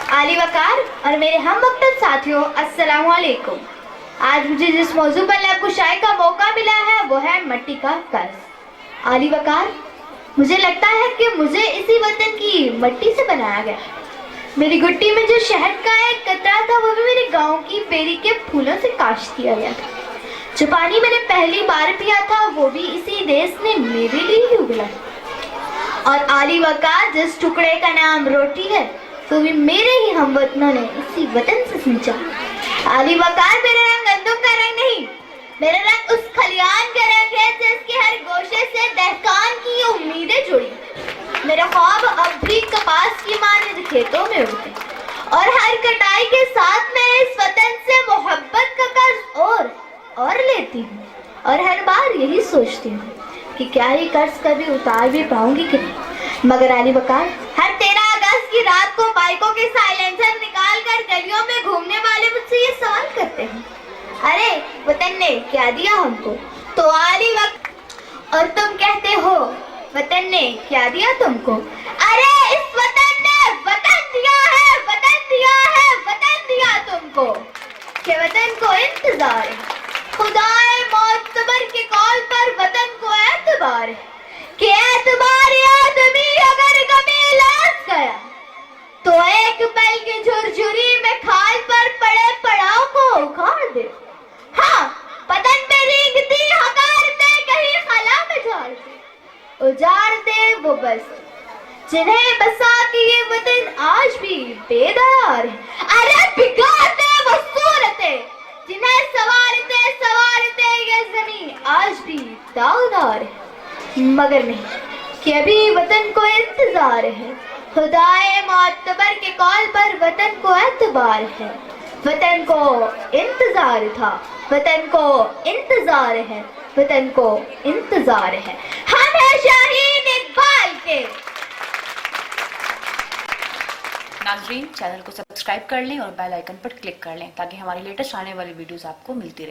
आली वकार और मेरे हम वक्त साथियों, अस्सलाम वालेकुम। आज मुझे जिस मौजू पर नकुशाई का मौका मिला है वो है मिट्टी का कर्ज। आली वकार, मुझे लगता है कि मुझे इसी वतन की मिट्टी से बनाया गया। मेरी गुट्टी में जो शहद का एक कतरा था वो भी मेरे गांव की बेरी के फूलों से काश दिया गया था। जो पानी मैंने पहली बार पिया था वो भी इसी देश ने मेरे लिए ही उगला। और आली वकार, जिस टुकड़े का नाम रोटी है तो भी मेरे ही हमवतनों ने इसी वतन से सींचा। आली वकार, मेरा रंग गंदम का रंग नहीं, मेरा रंग उस खलियान का रंग है जिसके हर गोशे से दहकान की उम्मीदें जुड़ी। मेरा ख्वाब अब भी कपास की मानिंद खेतों में उड़ते और हर कटाई के साथ मैं इस वतन से मोहब्बत का कर्ज और लेती हूँ। और हर बार यही सोचती हूँ कि क्या ये कर्ज कभी उतार भी पाऊंगी कि नहीं। मगर आली वकार, हर 13 अगस्त की रात को बाइकों के साइलेंसर निकाल कर गलियों में घूमने वाले मुझसे ये सवाल करते हैं, अरे वतन ने क्या दिया हमको? तो आली वक्त और तुम कहते हो वतन ने क्या दिया तुमको? अरे इस वतन ने वतन दिया है, वतन दिया है, वतन दिया तुमको। कि वतन को इंतजार है, खुदाए मोतबर के कॉल पर वतन को एतबार है। कि एतबार आदमी अगर कभी लास गया तो एक पल की झुरझुरी में खाल पर पड़े पड़ाव को उखाड़ दे। हाँ, वतन पे रींगती हकारते कहीं खला में उजाड़ दे वो बस जिन्हें बसा के ये वतन आज भी बेदार है। अरे बिगाड़ दे वो सूरतें जिन्हें सवारते सवारते ये जमीन आज भी दागदार है। मगर नहीं कि अभी वतन को इंतजार है, खुदाए मोतबर के कॉल पर वतन को एतबार है। वतन को इंतजार था, वतन को इंतजार है, वतन को इंतजार है। हम हैं शाहीन इकबाल के। नाज़रीन, चैनल को सब्सक्राइब कर लें और बेल आइकन पर क्लिक कर लें ताकि हमारी लेटेस्ट आने वाली वीडियोस आपको मिलती रहे।